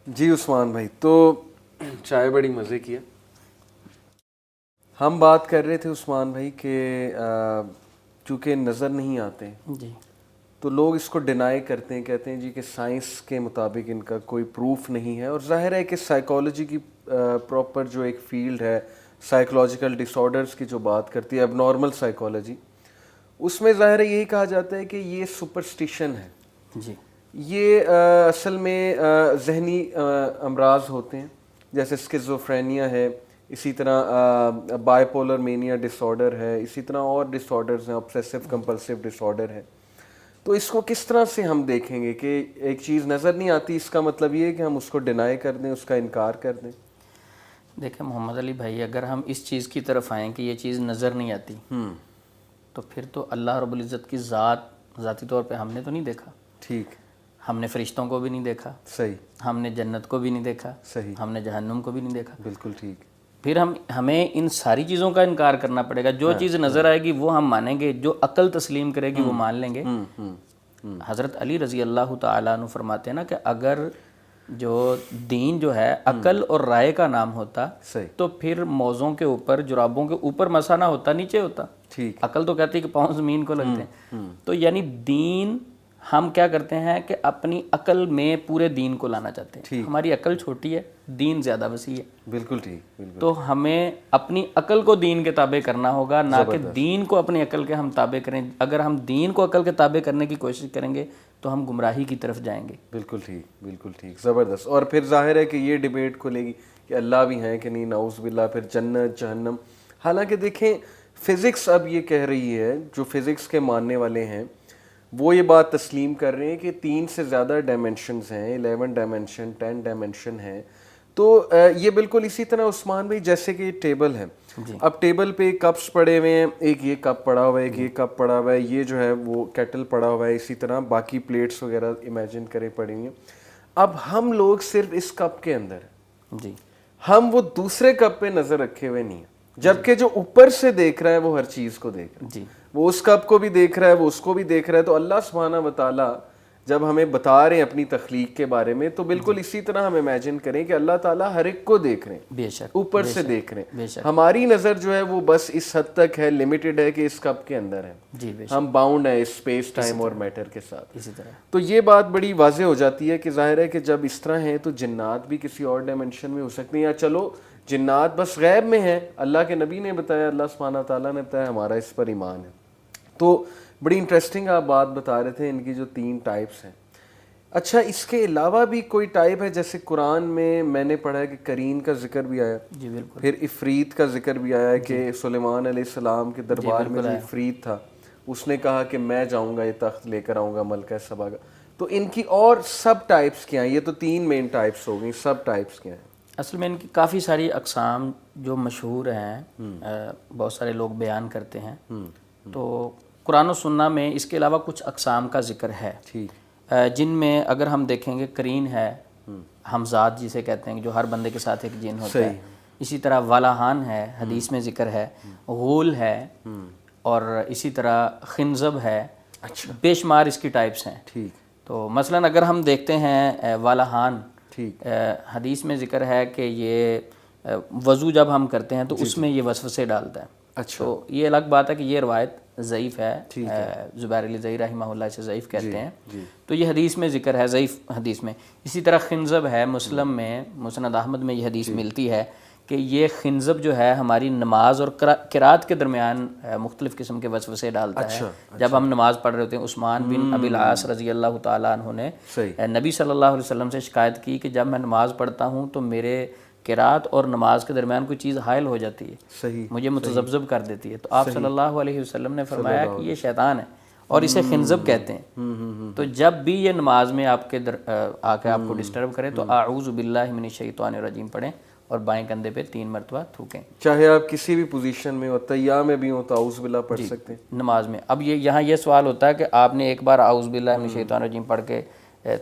جی عثمان بھائی، تو چائے بڑی مزے کی ہے. ہم بات کر رہے تھے عثمان بھائی کہ چونکہ نظر نہیں آتے جی تو لوگ اس کو ڈینائی کرتے ہیں، کہتے ہیں جی کہ سائنس کے مطابق ان کا کوئی پروف نہیں ہے. اور ظاہر ہے کہ سائیکالوجی کی پراپر جو ایک فیلڈ ہے، سائیکولوجیکل ڈس آرڈرس کی جو بات کرتی ہے، اب نارمل سائیکالوجی، اس میں ظاہر ہے یہی کہا جاتا ہے کہ یہ سپرسٹیشن ہے. جی یہ اصل میں ذہنی امراض ہوتے ہیں، جیسے اسکیزوفرینیا ہے، اسی طرح bipolar mania disorder ہے، اسی طرح اور ڈس آرڈرز ہیں، obsessive compulsive ڈس آرڈر ہے. تو اس کو کس طرح سے ہم دیکھیں گے کہ ایک چیز نظر نہیں آتی، اس کا مطلب یہ ہے کہ ہم اس کو ڈینائی کر دیں، اس کا انکار کر دیں؟ دیکھیں محمد علی بھائی، اگر ہم اس چیز کی طرف آئیں کہ یہ چیز نظر نہیں آتی تو پھر تو اللہ رب العزت کی ذاتی طور پہ ہم نے تو نہیں دیکھا. ٹھیک، ہم نے فرشتوں کو بھی نہیں دیکھا، صحیح، ہم نے جنت کو بھی نہیں دیکھا، صحیح، ہم نے جہنم کو بھی نہیں دیکھا. بالکل ٹھیک. پھر ہمیں ان ساری چیزوں کا انکار کرنا پڑے گا. جو چیز نظر آئے گی وہ ہم مانیں گے، جو عقل تسلیم کرے گی وہ مان لیں گے. حضرت علی رضی اللہ تعالیٰ عنہ فرماتے ہیں نا کہ اگر جو دین جو ہے عقل اور رائے کا نام ہوتا تو پھر موزوں کے اوپر، جرابوں کے اوپر مسا نہ ہوتا، نیچے ہوتا. ٹھیک، عقل تو کہتی ہے کہ پاؤں زمین کو لگتے ہیں. تو یعنی دین ہم کیا کرتے ہیں کہ اپنی عقل میں پورے دین کو لانا چاہتے ہیں. ہماری عقل چھوٹی ہے، دین زیادہ وسیع ہے. بالکل ٹھیک، بالکل. تو ہمیں اپنی عقل کو دین کے تابع کرنا ہوگا، نہ کہ دین کو اپنی عقل کے ہم تابع کریں. اگر ہم دین کو عقل کے تابع کرنے کی کوشش کریں گے تو ہم گمراہی کی طرف جائیں گے. بالکل ٹھیک، بالکل ٹھیک، زبردست. اور پھر ظاہر ہے کہ یہ ڈیبیٹ کھلے گی کہ اللہ بھی ہیں کہ نہیں، نعوذ باللہ، پھر جنت جہنم. حالانکہ دیکھیں فزکس اب یہ کہہ رہی ہے، جو فزکس کے ماننے والے ہیں وہ یہ بات تسلیم کر رہے ہیں کہ 3 سے زیادہ ڈائمینشنز ہیں، 11 ڈائمینشن، 10 ڈائمینشن ہیں. تو یہ بالکل اسی طرح عثمان بھائی جیسے کہ ٹیبل ہے. اب ٹیبل پہ کپس پڑے ہوئے ہیں، ایک یہ کپ پڑا ہوا ہے، ایک یہ کپ پڑا ہوا ہے، یہ جو ہے وہ کیٹل پڑا ہوا ہے، اسی طرح باقی پلیٹس وغیرہ امیجن کریں پڑی ہوئی ہیں. اب ہم لوگ صرف اس کپ کے اندر ہیں، جی، ہم وہ دوسرے کپ پہ نظر رکھے ہوئے نہیں ہیں، جبکہ جو اوپر سے دیکھ رہا ہے وہ ہر چیز کو دیکھ رہا ہے. جی، وہ اس کپ کو بھی دیکھ رہا ہے، وہ اس کو بھی دیکھ رہا ہے. تو اللہ سبحانہ وتعالیٰ جب ہمیں بتا رہے ہیں اپنی تخلیق کے بارے میں تو بالکل اسی طرح ہم امیجن کریں کہ اللہ تعالیٰ ہر ایک کو دیکھ رہے ہیں، بے شک، اوپر سے دیکھ رہے بے ہیں. شک. ہماری نظر جو ہے وہ بس اس حد تک ہے، لمیٹڈ ہے کہ اس کپ کے اندر ہے. جی، بے شک. ہم باؤنڈ ہیں اس اسپیس ٹائم اور میٹر کے ساتھ. اسی طرح تو یہ بات بڑی واضح ہو جاتی ہے کہ ظاہر ہے کہ جب اس طرح ہیں تو جنات بھی کسی اور ڈائمینشن میں ہو سکتے ہیں، یا چلو جنات بس غیب میں ہیں، اللہ کے نبی نے بتایا، اللہ سبحانہ تعالیٰ نے بتایا، ہمارا اس پر ایمان ہے. تو بڑی انٹرسٹنگ آپ بات بتا رہے تھے ان کی جو 3 ٹائپس ہیں. اچھا، اس کے علاوہ بھی کوئی ٹائپ ہے؟ جیسے قرآن میں نے پڑھا ہے کہ قرین کا ذکر بھی آیا، جی بالکل. پھر عفریت کا ذکر بھی آیا ہے کہ سلیمان علیہ السلام کے دربار میں جو عفریت تھا اس نے کہا کہ میں جاؤں گا، یہ تخت لے کر آؤں گا ملکہ سبا کا. تو ان کی اور سب ٹائپس کیا ہیں؟ یہ تو 3 مین ٹائپس ہو گئیں، سب ٹائپس کیا ہیں؟ اصل میں ان کی کافی ساری اقسام جو مشہور ہیں، بہت سارے لوگ بیان کرتے ہیں. تو قرآن و سنہ میں اس کے علاوہ کچھ اقسام کا ذکر ہے، جن میں اگر ہم دیکھیں گے قرین ہے، ہمزاد جسے کہتے ہیں جو ہر بندے کے ساتھ ایک جن ہوتا ہے. اسی طرح والہان ہے، حدیث میں ذکر ہے. غول ہے، اور اسی طرح خنزب ہے. بے شمار اس کی ٹائپس ہیں. تو مثلا اگر ہم دیکھتے ہیں والہان، حدیث میں ذکر ہے کہ یہ وضو جب ہم کرتے ہیں تو اس میں یہ وسوسے ڈالتا ہے. تو یہ الگ بات ہے کہ یہ روایت ضعیف ہے، زبیر علی زئی رحمہ اللہ اسے ضعیف کہتے ہیں. تو یہ حدیث میں ذکر ہے، ضعیف حدیث میں. اسی طرح خنزب ہے، مسلم میں، مسند احمد میں یہ حدیث ملتی ہے کہ یہ خنزب جو ہے ہماری نماز اور قرات کے درمیان مختلف قسم کے وسوسے ڈالتا ہے. جب ہم نماز پڑھ رہے ہوتے ہیں، عثمان بن ابی العاص رضی اللہ تعالیٰ عنہ نے نبی صلی اللہ علیہ وسلم سے شکایت کی کہ جب میں نماز پڑھتا ہوں تو میرے قرات اور نماز کے درمیان کوئی چیز حائل ہو جاتی ہے، مجھے متذبذب کر دیتی ہے. تو آپ صلی اللہ علیہ وسلم نے فرمایا کہ یہ شیطان ہے اور اسے خنزب کہتے ہیں. تو جب بھی یہ نماز میں آپ کے آ کے آپ کو ڈسٹرب کرے تو اعوذ باللہ من الشیطان الرجیم پڑھیں اور بائیں کندھے پہ 3 مرتبہ تھوکیں. چاہے آپ کسی بھی پوزیشن میں ہو، تیام میں بھی ہو تو اعوذ باللہ پڑھ سکتے ہیں نماز میں. اب یہاں یہ سوال ہوتا ہے کہ آپ نے ایک بار اعوذ باللہ من الشیطان الرجیم پڑھ کے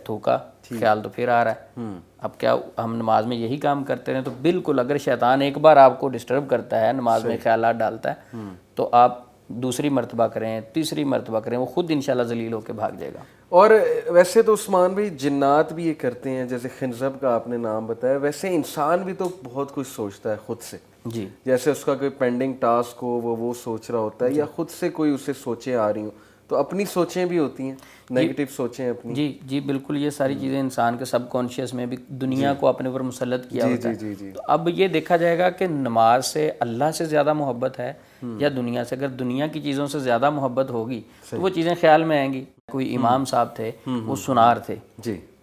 تھوکا، خیال تو پھر آ رہا ہے. اب کیا ہم نماز میں یہی کام کرتے رہیں؟ تو بالکل، اگر شیطان ایک بار آپ کو ڈسٹرب کرتا ہے، نماز میں خیالات ڈالتا ہے، تو آپ دوسری مرتبہ کریں، تیسری مرتبہ کریں، وہ خود انشاءاللہ ذلیل ہو کے بھاگ جائے گا۔ اور ویسے تو عثمان بھائی جنات بھی یہ کرتے ہیں، جیسے خنزب کا آپ نے نام بتایا، ویسے انسان بھی تو بہت کچھ سوچتا ہے خود سے، جی جیسے اس کا کوئی پینڈنگ ٹاسک ہو وہ سوچ رہا ہوتا ہے، یا خود سے کوئی اسے سوچیں آ رہی ہوں، تو اپنی سوچیں بھی ہوتی ہیں، نیگیٹو سوچیں اپنی۔ جی بالکل، یہ ساری چیزیں انسان کے سب کانشیس میں بھی دنیا کو اپنے اوپر مسلط کیا ہوتا ہے۔ تو اب یہ دیکھا جائے گا کہ نماز سے اللہ سے زیادہ محبت ہے یا دنیا سے۔ اگر دنیا کی چیزوں سے زیادہ محبت ہوگی تو وہ چیزیں خیال میں آئیں گی۔ کوئی امام صاحب تھے، وہ سنار تھے،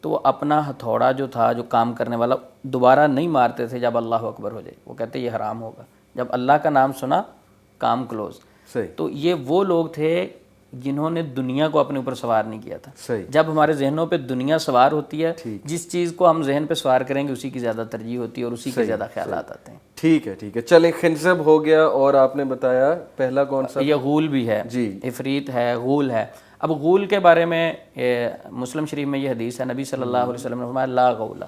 تو وہ اپنا ہتھوڑا جو تھا، جو کام کرنے والا، دوبارہ نہیں مارتے تھے جب اللہ اکبر ہو جائے، وہ کہتے یہ حرام ہوگا، جب اللہ کا نام سنا کام کلوز۔ تو یہ وہ لوگ تھے جنہوں نے دنیا کو اپنے اوپر سوار نہیں کیا تھا۔ جب ہمارے ذہنوں پہ دنیا سوار ہوتی ہے، جس چیز کو ہم ذہن پہ سوار کریں گے اسی کی زیادہ ترجیح ہوتی ہے اور اسی کے زیادہ خیالات آتے ہیں۔ ٹھیک ہے چلیں، خنزب ہو گیا، اور آپ نے بتایا پہلا کون سا؟ یہ غول بھی ہے، عفریت ہے، غول ہے۔ اب غول کے بارے میں مسلم شریف میں یہ حدیث ہے، نبی صلی اللہ علیہ وسلم نے فرمایا لا غولا،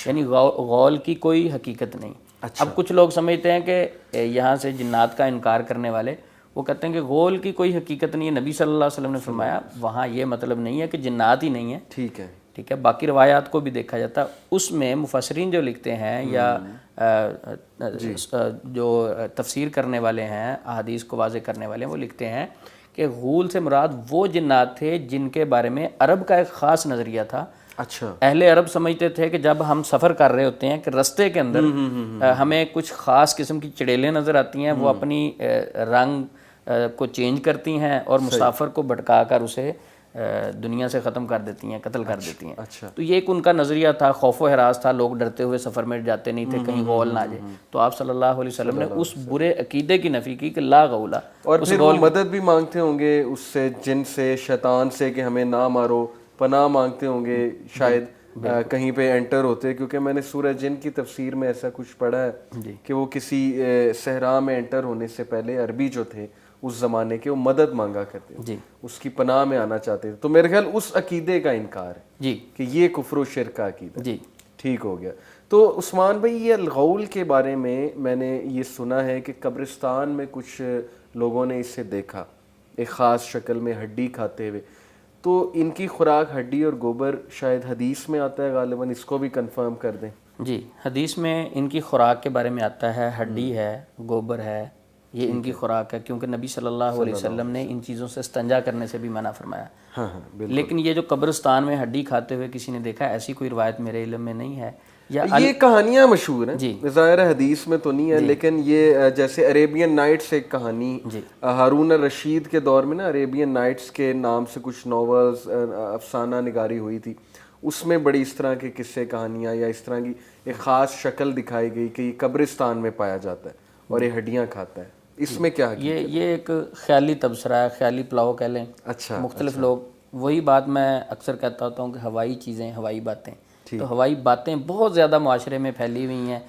یعنی غول کی کوئی حقیقت نہیں۔ اب کچھ لوگ سمجھتے ہیں کہ یہاں سے جنات کا انکار کرنے والے وہ کہتے ہیں کہ غول کی کوئی حقیقت نہیں ہے، نبی صلی اللہ علیہ وسلم نے فرمایا وہاں یہ مطلب نہیں ہے کہ جنات ہی نہیں ہے۔ ٹھیک ہے، باقی روایات کو بھی دیکھا جاتا ہے، اس میں مفسرین جو لکھتے ہیں یا جو تفسیر کرنے والے ہیں، احادیث کو واضح کرنے والے ہیں، وہ لکھتے ہیں کہ غول سے مراد وہ جنات تھے جن کے بارے میں عرب کا ایک خاص نظریہ تھا۔ اہل عرب سمجھتے تھے کہ جب ہم سفر کر رہے ہوتے ہیں کہ رستے کے اندر ہمیں کچھ خاص قسم کی چڑیلیں نظر آتی ہیں، وہ اپنی رنگ کو چینج کرتی ہیں اور مسافر کو بھٹکا کر اسے دنیا سے ختم کر دیتی ہیں، قتل کر دیتی ہیں۔ تو یہ ایک ان کا نظریہ تھا، خوف و ہراس تھا، لوگ ڈرتے ہوئے سفر میں جاتے نہیں تھے کہیں غول نہ آ جائے۔ تو آپ صلی اللہ علیہ وسلم نے اس برے عقیدے کی نفی کی کہ لا غولا۔ اور پھر وہ مدد بھی مانگتے ہوں گے اس سے، جن سے، شیطان سے، کہ ہمیں نہ مارو، پناہ مانگتے ہوں گے شاید کہیں پہ انٹر ہوتے، کیونکہ میں نے سورہ جن کی تفسیر میں ایسا کچھ پڑھا ہے کہ وہ کسی صحرا میں انٹر ہونے سے پہلے عربی جو تھے اس زمانے کے، وہ مدد مانگا کرتے تھے، اس کی پناہ میں آنا چاہتے تھے۔ تو میرے خیال اس عقیدے کا انکار ہے کہ یہ کفر و شرک کا عقیدہ۔ ٹھیک ہو گیا۔ تو عثمان بھائی، یہ الغول کے بارے میں نے یہ سنا ہے کہ قبرستان میں کچھ لوگوں نے اسے دیکھا ایک خاص شکل میں ہڈی کھاتے ہوئے، تو ان کی خوراک ہڈی اور گوبر شاید حدیث میں آتا ہے غالباً، اس کو بھی کنفرم کر دیں۔ جی، حدیث میں ان کی خوراک کے بارے میں آتا ہے، ہڈی ہے، گوبر ہے، یہ ان کی خوراک ہے، کیونکہ نبی صلی اللہ علیہ وسلم نے ان چیزوں سے استنجا کرنے سے بھی منع فرمایا۔ لیکن یہ جو قبرستان میں ہڈی کھاتے ہوئے کسی نے دیکھا، ایسی کوئی روایت میرے علم میں نہیں ہے۔ یہ کہانیاں مشہور ہیں، ظاہر حدیث میں تو نہیں ہے، لیکن یہ جیسے عریبین نائٹس ایک کہانی، ہارون الرشید کے دور میں نا عریبین نائٹس کے نام سے کچھ ناولز، افسانہ نگاری ہوئی تھی، اس میں بڑی اس طرح کے قصے کہانیاں یا اس طرح کی ایک خاص شکل دکھائی گئی کہ یہ قبرستان میں پایا جاتا ہے اور یہ ہڈیاں کھاتا ہے۔ اس میں کیا یہ ایک خیالی تبصرہ ہے، خیالی پلاؤ کہہ لیں۔ مختلف لوگ، وہی بات میں اکثر کہتا ہوتا ہوں کہ ہوائی چیزیں، ہوائی باتیں، تو ہوائی باتیں بہت زیادہ معاشرے میں پھیلی ہوئی ہیں۔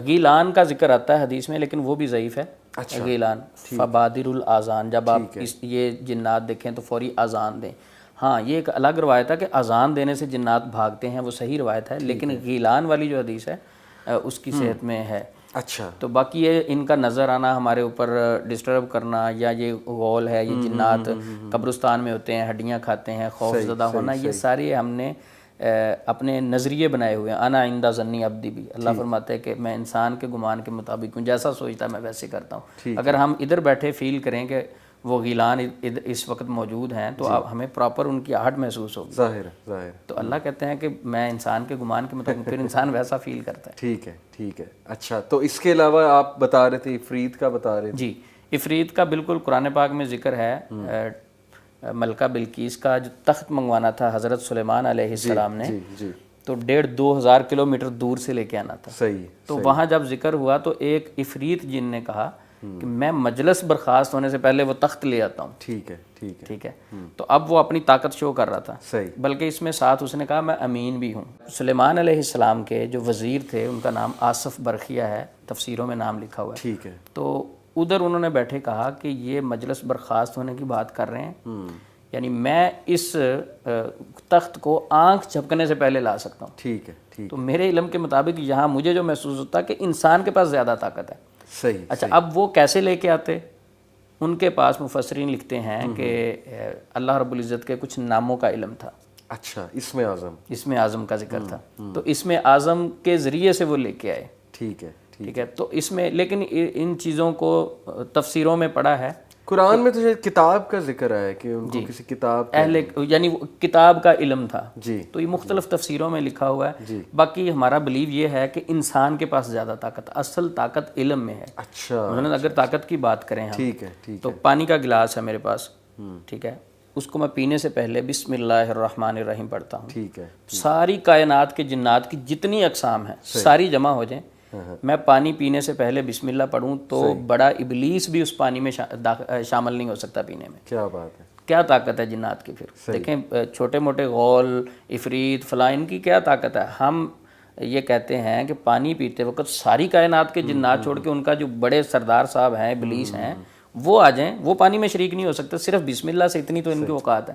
غیلان کا ذکر آتا ہے حدیث میں، لیکن وہ بھی ضعیف ہے۔ غیلان، فبادر الاذان، جب آپ یہ جنات دیکھیں تو فوری اذان دیں۔ ہاں، یہ ایک الگ روایت ہے کہ اذان دینے سے جنات بھاگتے ہیں، وہ صحیح روایت ہے، لیکن غیلان والی جو حدیث ہے اس کی صحت میں ہے۔ تو باقی یہ ان کا نظر آنا، ہمارے اوپر ڈسٹرب کرنا، یا یہ غول ہے، یہ جنات قبرستان میں ہوتے ہیں، ہڈیاں کھاتے ہیں، خوف زدہ ہونا، یہ سارے ہم نے اپنے نظریے بنائے ہوئے ہیں۔ انا عند ظنی عبدی بھی، اللہ فرماتا ہے کہ میں انسان کے گمان کے مطابق ہوں، جیسا سوچتا میں ویسے کرتا ہوں۔ اگر ہم ادھر بیٹھے فیل کریں کہ وہ غیلان اس وقت موجود ہیں تو اب ہمیں پراپر ان کی آہٹ محسوس ہوگی، ظاہر۔ تو اللہ کہتے ہیں کہ میں انسان کے گمان کے مطابق، پھر انسان ویسا فیل کرتا ہے۔ ٹھیک ہے۔ اچھا، تو اس کے علاوہ آپ بتا رہے تھے عفریت کا بتا رہے تھے۔ جی، عفریت کا بالکل قرآن پاک میں ذکر ہے۔ ملکہ بلقیس کا جو تخت منگوانا تھا حضرت سلیمان علیہ السلام نے، تو 1,500-2,000 کلومیٹر دور سے لے کے آنا تھا۔ تو وہاں جب ذکر ہوا تو ایک عفریت جن نے کہا کہ میں مجلس برخاست ہونے سے پہلے وہ تخت لے آتا ہوں۔ ٹھیک ہے۔ تو اب وہ اپنی طاقت شو کر رہا تھا، بلکہ اس میں ساتھ اس نے کہا میں امین بھی ہوں۔ سلیمان علیہ السلام کے جو وزیر تھے ان کا نام آصف برخیہ ہے، تفسیروں میں نام لکھا ہوا ہے۔ تو ادھر انہوں نے بیٹھے کہا کہ یہ مجلس برخاست ہونے کی بات کر رہے ہیں، یعنی میں اس تخت کو آنکھ جھپکنے سے پہلے لا سکتا ہوں۔ تو میرے علم کے مطابق یہاں مجھے جو محسوس ہوتا ہے کہ انسان کے پاس زیادہ طاقت ہے۔ اچھا، اب وہ کیسے لے کے آتے؟ ان کے پاس مفسرین لکھتے ہیں کہ اللہ رب العزت کے کچھ ناموں کا علم تھا. اچھا، اسم اعظم، اسم اعظم کا ذکر تھا. تو اسم اعظم کے ذریعے سے وہ لے کے آئے. ٹھیک ہے. ٹھیک ہے. تو اس میں لیکن ان چیزوں کو تفسیروں میں پڑھا ہے. قرآن میں تو شاید کتاب کا ذکر ہے کہ ان کو کسی کتاب یعنی کتاب کا علم تھا. جی. تو یہ مختلف تفسیروں میں لکھا ہوا ہے. باقی ہمارا بلیو یہ ہے کہ انسان کے پاس زیادہ طاقت، اصل طاقت علم میں ہے. اچھا. اگر طاقت کی بات کریں ہم، ٹھیک ہے. تو پانی کا گلاس ہے میرے پاس، ٹھیک ہے، اس کو میں پینے سے پہلے بسم اللہ الرحمن الرحیم پڑھتا ہوں. ٹھیک ہے. ساری کائنات کے جنات کی جتنی اقسام ہیں ساری جمع ہو جائیں، میں پانی پینے سے پہلے بسم اللہ پڑھوں تو بڑا ابلیس بھی اس پانی میں شامل نہیں ہو سکتا پینے میں. کیا بات ہے. کیا طاقت ہے جنات کی. پھر دیکھیں چھوٹے موٹے غول، عفریت، فلاں، ان کی کیا طاقت ہے. ہم یہ کہتے ہیں کہ پانی پیتے وقت ساری کائنات کے جنات چھوڑ کے ان کا جو بڑے سردار صاحب ہیں، ابلیس ہیں، وہ آ جائیں، وہ پانی میں شریک نہیں ہو سکتے. صرف بسم اللہ سے اتنی تو ان کی اوقات ہے.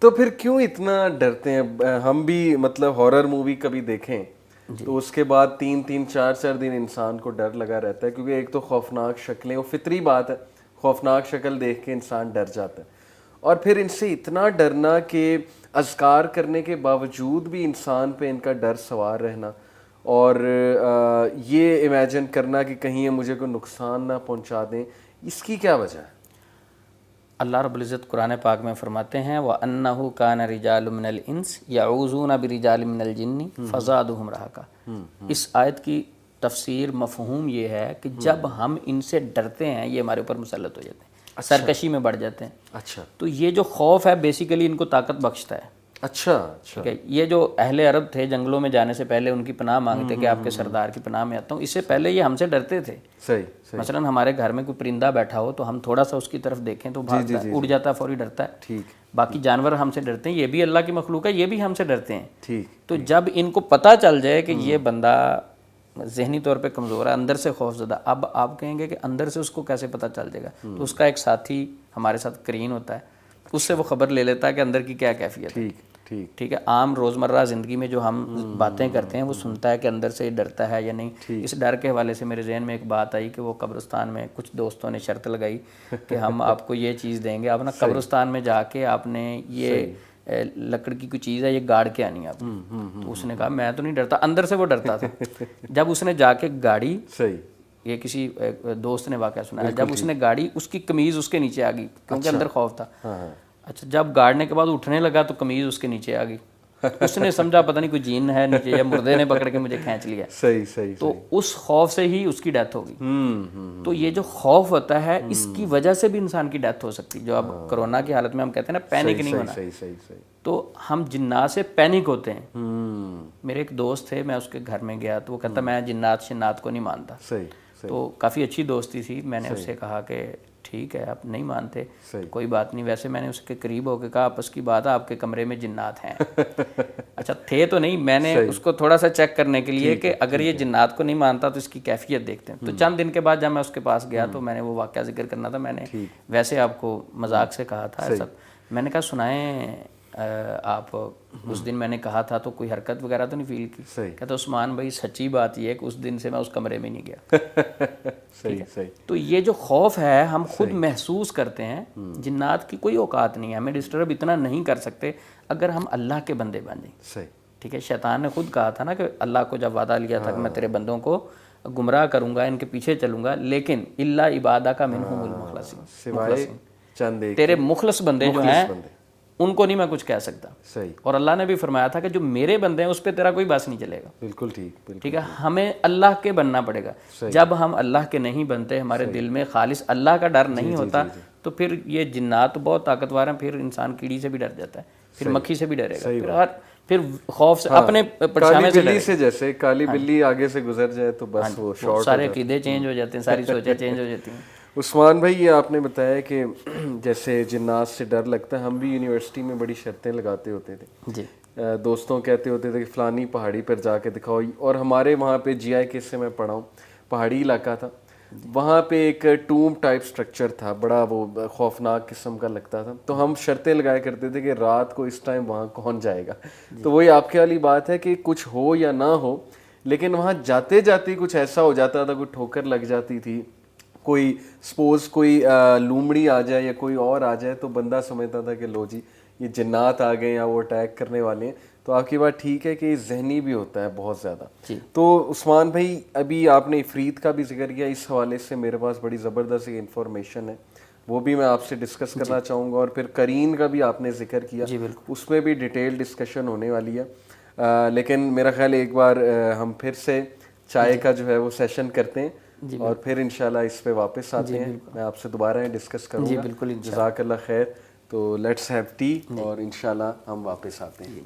تو پھر کیوں اتنا ڈرتے ہیں ہم بھی؟ مطلب ہارر مووی کبھی دیکھیں تو اس کے بعد 3-4 دن انسان کو ڈر لگا رہتا ہے، کیونکہ ایک تو خوفناک شکلیں، وہ فطری بات ہے، خوفناک شکل دیکھ کے انسان ڈر جاتا ہے. اور پھر ان سے اتنا ڈرنا کہ اذکار کرنے کے باوجود بھی انسان پہ ان کا ڈر سوار رہنا، اور یہ امیجن کرنا کہ کہیں یہ مجھے کوئی نقصان نہ پہنچا دیں، اس کی کیا وجہ ہے؟ اللہ رب العزت قرآن پاک میں فرماتے ہیں وَأَنَّهُ كَانَ رِجَالٌ مِّنَ الْإِنسِ يَعُوذُونَ بِرِجَالٍ مِّنَ الْجِنِّ فَزَادُوهُمْ رَهَقًا. اس آیت کی تفسیر مفہوم یہ ہے کہ جب ہم ان سے ڈرتے ہیں یہ ہمارے اوپر مسلط ہو جاتے ہیں، سرکشی میں بڑھ جاتے ہیں. اچھا. تو یہ جو خوف ہے بیسیکلی ان کو طاقت بخشتا ہے. اچھا. ٹھیک ہے. یہ جو اہل عرب تھے جنگلوں میں جانے سے پہلے ان کی پناہ مانگتے کہ آپ کے سردار کی پناہ میں آتا ہوں، اس سے پہلے یہ ہم سے ڈرتے تھے. صحیح. مثلا ہمارے گھر میں کوئی پرندہ بیٹھا ہو تو ہم تھوڑا سا اس کی طرف دیکھیں تو بھاگتا ہے، اڑ جاتا ہے، فوری ڈرتا ہے. ٹھیک. باقی جانور ہم سے ڈرتے ہیں، یہ بھی اللہ کی مخلوق ہے، یہ بھی ہم سے ڈرتے ہیں. ٹھیک. تو جب ان کو پتہ چل جائے کہ یہ بندہ ذہنی طور پہ کمزور ہے، اندر سے خوف زدہ، اب آپ کہیں گے کہ اندر سے اس کو کیسے پتہ چل جائے گا؟ تو اس کا ایک ساتھی ہمارے ساتھ قرین ہوتا ہے، اس سے وہ خبر لے لیتا ہے کہ اندر کی کیا کیفیت ہے. ٹھیک ہے. عام روزمرہ زندگی میں جو ہم باتیں کرتے ہیں وہ سنتا ہے کہ اندر سے ڈرتا ہے یا نہیں. اس ڈر کے حوالے سے میرے ذہن میں ایک بات آئی کہ وہ قبرستان میں کچھ دوستوں نے شرط لگائی کہ ہم آپ کو یہ چیز دیں گے، آپ نا قبرستان میں جا کے آپ نے یہ لکڑ کی کوئی چیز ہے یہ گاڑ کے آنی ہے آپ. تو اس نے کہا میں تو نہیں ڈرتا، اندر سے وہ ڈرتا تھا. جب اس نے جا کے گاڑی، یہ کسی دوست نے واقعہ سنا ہے، جب اس نے گاڑی، اس کی قمیض اس کے نیچے آ گئی کیونکہ اندر خوف تھا. اچھا. جب گاڑنے کے بعد اٹھنے لگا تو قمیض اس کے نیچے آ گئی. اس نے سمجھا پتہ نہیں کوئی جین ہے نیچے یا مردے نے پکڑ کے مجھے کھینچ لیا. صحیح. تو اس خوف سے ہی اس کی ڈیتھ ہو گئی. تو یہ جو خوف ہوتا ہے اس کی وجہ سے بھی انسان کی ڈیتھ ہو سکتی. جو اب کرونا کی حالت میں ہم کہتے ہیں نا پینک نہیں ہونا، تو ہم جنات سے پینک ہوتے ہیں. میرے ایک دوست تھے، میں اس کے گھر میں گیا تو وہ کہتا میں جنات شنات کو نہیں مانتا. تو کافی اچھی دوستی تھی. میں نے اس سے کہا کہ ٹھیک ہے آپ نہیں مانتے کوئی بات نہیں. ویسے میں نے اس کے قریب ہو کے کہا آپس کی بات ہے آپ کے کمرے میں جنات ہیں. اچھا تھے تو نہیں، میں نے اس کو تھوڑا سا چیک کرنے کے لیے کہ اگر یہ جنات کو نہیں مانتا تو اس کی کیفیت دیکھتے ہیں. تو چند دن کے بعد جب میں اس کے پاس گیا تو میں نے وہ واقعہ ذکر کرنا تھا، میں نے ویسے آپ کو مذاق سے کہا تھا ایسا. میں نے کہا سنائیں آپ اس دن میں نے کہا تھا تو کوئی حرکت وغیرہ تو نہیں فیل کی؟ کہتا عثمان بھائی سچی بات یہ ہے کہ اس دن سے میں اس کمرے میں نہیں گیا. تو یہ جو خوف ہے ہم خود محسوس کرتے ہیں. جنات کی کوئی اوقات نہیں ہے، ہمیں ڈسٹرب اتنا نہیں کر سکتے اگر ہم اللہ کے بندے بن جائیں. ٹھیک ہے. شیطان نے خود کہا تھا نا کہ اللہ کو جب وعدہ لیا تھا کہ میں تیرے بندوں کو گمراہ کروں گا، ان کے پیچھے چلوں گا، لیکن الا عبادک منہم المخلصین، سوائے چند تیرے مخلص بندے جو ہیں ان کو نہیں میں کچھ کہہ سکتا. اور اللہ نے بھی فرمایا تھا کہ جو میرے بندے ہیں اس پہ تیرا کوئی بس نہیں چلے گا. بالکل ٹھیک ہے. ہمیں اللہ کے بننا پڑے گا. جب ہم اللہ کے نہیں بنتے، ہمارے دل میں خالص اللہ کا ڈر نہیں ہوتا، تو پھر یہ جنات بہت طاقتور ہیں، پھر انسان کیڑی سے بھی ڈر جاتا ہے، پھر مکھی سے بھی ڈرے گا، پھر خوف سے اپنے پرچھاوے سے ڈرے. جیسے کالی بلی آگے سے گزر جائے تو بس وہ شارٹ، سارے عقیدے چینج ہو جاتے ہیں، ساری سوچیں چینج ہو جاتی ہیں. عثمان بھائی یہ آپ نے بتایا کہ جیسے جنات سے ڈر لگتا ہے، ہم بھی یونیورسٹی میں بڑی شرطیں لگاتے ہوتے تھے. جی. دوستوں کہتے ہوتے تھے کہ فلانی پہاڑی پر جا کے دکھاؤ، اور ہمارے وہاں پہ GI سے میں پڑھا ہوں، پہاڑی علاقہ تھا، وہاں پہ ایک ٹوم ٹائپ سٹرکچر تھا، بڑا وہ خوفناک قسم کا لگتا تھا. تو ہم شرطیں لگایا کرتے تھے کہ رات کو اس ٹائم وہاں کون جائے گا. تو وہی آپ کے والی بات ہے کہ کچھ ہو یا نہ ہو، لیکن وہاں جاتے جاتے کچھ ایسا ہو جاتا تھا، کوئی ٹھوکر لگ جاتی تھی کوئی سپوز کوئی لومڑی آ جائے یا کوئی اور آ جائے تو بندہ سمجھتا تھا کہ لو جی یہ جنات آ گئے یا وہ اٹیک کرنے والے ہیں. تو آپ کی بات ٹھیک ہے کہ یہ ذہنی بھی ہوتا ہے بہت زیادہ. تو عثمان بھائی ابھی آپ نے عفریت کا بھی ذکر کیا, اس حوالے سے میرے پاس بڑی زبردست انفارمیشن ہے, وہ بھی میں آپ سے ڈسکس کرنا چاہوں گا. اور پھر قرین کا بھی آپ نے ذکر کیا, اس میں بھی ڈیٹیل ڈسکشن ہونے والی ہے. لیکن میرا خیال ایک بار ہم پھر سے چائے کا جو ہے وہ سیشن کرتے ہیں اور پھر انشاءاللہ اس پہ واپس آتے ہیں. میں آپ سے دوبارہ ڈسکس کروں گا. جزاک اللہ خیر. تو لیٹس ہیو ٹی اور انشاءاللہ ہم واپس آتے ہیں.